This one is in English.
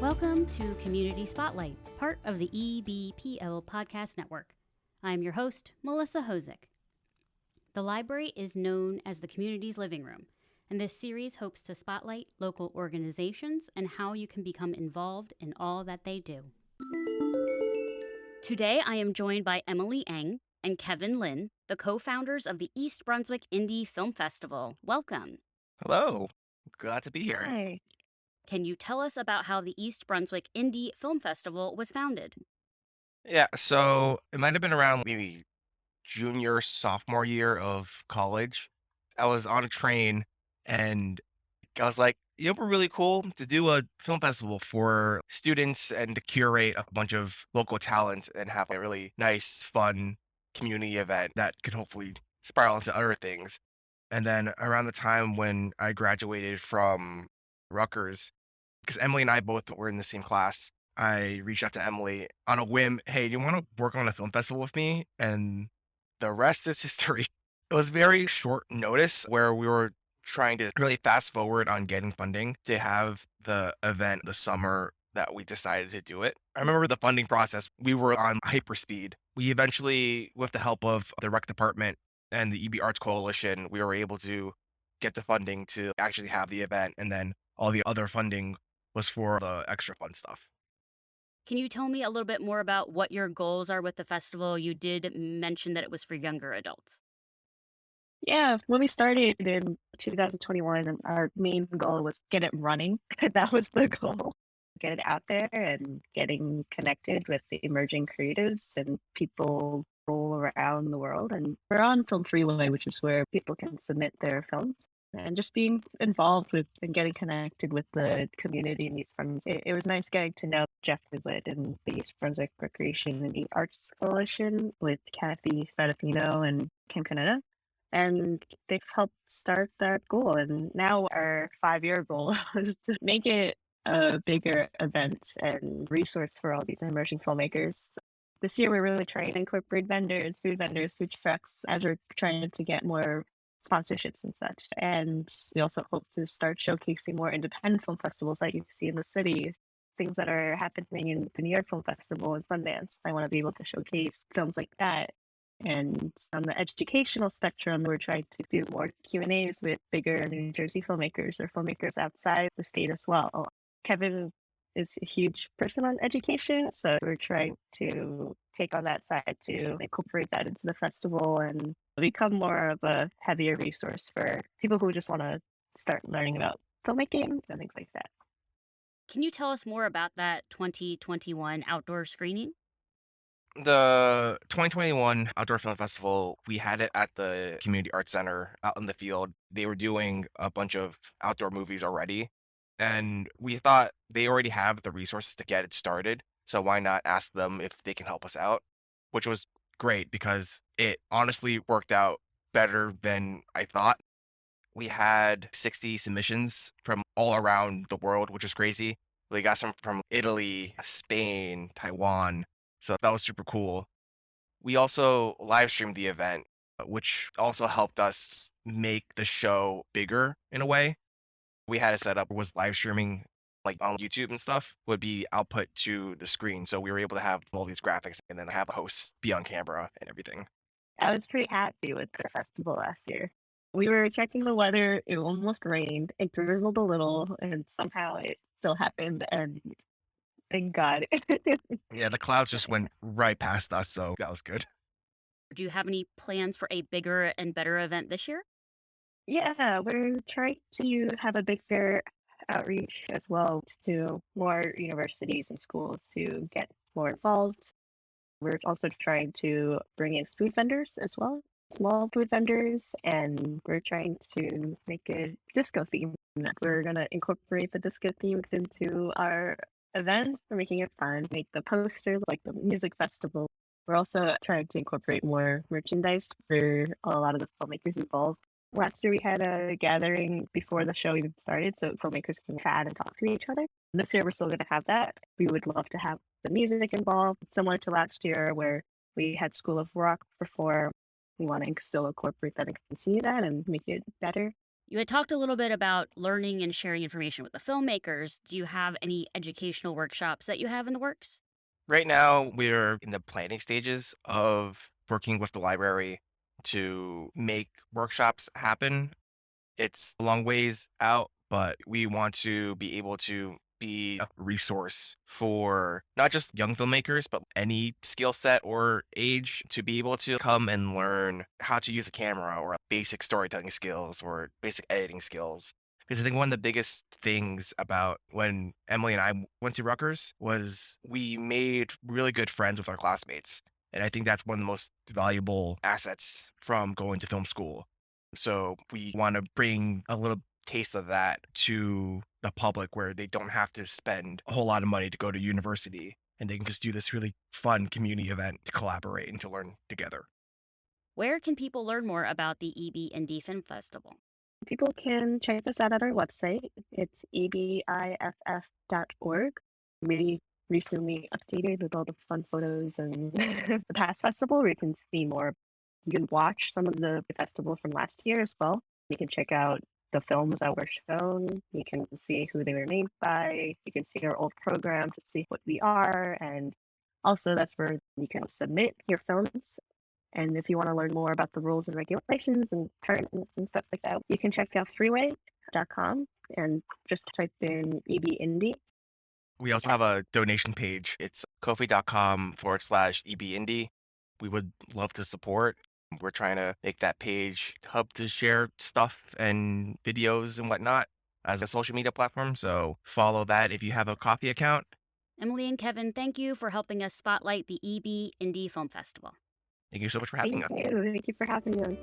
Welcome to Community Spotlight, part of the EBPL podcast network. I'm your host, Melissa Hozik. The library is known as the community's living room, and this series hopes to spotlight local organizations and how you can become involved in all that they do. Today, I am joined by Emily Eng and Kevin Lin, the co-founders of the East Brunswick Indie Film Festival. Welcome. Hello. Glad to be here. Hi. Can you tell us about how the East Brunswick Indie Film Festival was founded? Yeah, so it might have been around maybe junior, sophomore year of college. I was on a train and I was like, it'd be really cool to do a film festival for students and to curate a bunch of local talent and have a really nice, fun community event that could hopefully spiral into other things. And then around the time when I graduated from Rutgers, because Emily and I both were in the same class, I reached out to Emily on a whim. Hey, do you want to work on a film festival with me? And the rest is history. It was very short notice where we were trying to really fast forward on getting funding to have the event the summer that we decided to do it. I remember the funding process. We were on hyperspeed. We eventually, with the help of the rec department and the EB Arts Coalition, we were able to get the funding to actually have the event. And then all the other funding was for the extra fun stuff. Can you tell me a little bit more about what your goals are with the festival? You did mention that it was for younger adults. Yeah, when we started in 2021, our main goal was get it running. That was the goal. Get it out there and getting connected with the emerging creatives and people all around the world. And we're on Film Freeway, which is where people can submit their films. And just being involved with and getting connected with the community and these friends. It was nice getting to know Jeff Woodlet and the East Brunswick Recreation and the Arts Coalition with Kathy Spadafino and Kim Canada. And they've helped start that goal. And now our 5-year goal is to make it a bigger event and resource for all these emerging filmmakers. This year, we're really trying to incorporate vendors, food trucks, as we're trying to get more sponsorships and such. And we also hope to start showcasing more independent film festivals that you see in the city, things that are happening in the New York Film Festival and Sundance. I want to be able to showcase films like that. And on the educational spectrum, we're trying to do more Q&As with bigger New Jersey filmmakers or filmmakers outside the state as well. Kevin is a huge person on education, so we're trying to take on that side to incorporate that into the festival and become more of a heavier resource for people who just want to start learning about filmmaking and things like that. Can you tell us more about that 2021 outdoor screening? The 2021 Outdoor Film Festival, we had it at the Community Arts Center out in the field. They were doing a bunch of outdoor movies already, and we thought they already have the resources to get it started. So why not ask them if they can help us out? Which was great because it honestly worked out better than I thought. We had 60 submissions from all around the world, which is crazy. We got some from Italy, Spain, Taiwan. So that was super cool. We also live streamed the event, which also helped us make the show bigger in a way. We had it set up was live streaming like on YouTube and stuff would be output to the screen. So we were able to have all these graphics and then have a host be on camera and everything. I was pretty happy with the festival last year. We were checking the weather. It almost rained. It drizzled a little, and somehow it still happened. And thank God. Yeah, the clouds just went right past us, so that was good. Do you have any plans for a bigger and better event this year? Yeah, we're trying to have a big fair outreach as well to more universities and schools to get more involved. We're also trying to bring in food vendors as well, small food vendors, and we're trying to make a disco theme. We're going to incorporate the disco theme into our event. We're making it fun, make the poster like the music festival. We're also trying to incorporate more merchandise for a lot of the filmmakers involved. Last year we had a gathering before the show even started so filmmakers can chat and talk to each other. This year we're still going to have that. We would love to have the music involved, similar to last year where we had School of Rock perform. We want to still incorporate that and continue that and make it better. You had talked a little bit about learning and sharing information with the filmmakers. Do you have any educational workshops that you have in the works? Right now, we're in the planning stages of working with the library to make workshops happen. It's a long ways out, but we want to be able to be a resource for not just young filmmakers, but any skill set or age to be able to come and learn how to use a camera or basic storytelling skills or basic editing skills. Because I think one of the biggest things about when Emily and I went to Rutgers was we made really good friends with our classmates. And I think that's one of the most valuable assets from going to film school. So we want to bring a little taste of that to the public where they don't have to spend a whole lot of money to go to university and they can just do this really fun community event to collaborate and to learn together. Where can people learn more about the EB Indie Film Festival? People can check us out at our website. It's ebiff.org. We recently updated with all the fun photos and the past festival where you can see more. You can watch some of the festival from last year as well. You can check out the films that were shown. You can see who they were made by. You can see our old program to see what we are. And also, that's where you can submit your films. And if you want to learn more about the rules and regulations and permits and stuff like that, you can check out freeway.com and just type in EB Indie. We also have a donation page. It's kofi.com/EBIndie. We would love to support. We're trying to make that page hub to share stuff and videos and whatnot as a social media platform. So follow that if you have a Coffee account. Emily and Kevin, thank you for helping us spotlight the EB Indie Film Festival. Thank you so much for having us. Thank you. Thank you for having me on.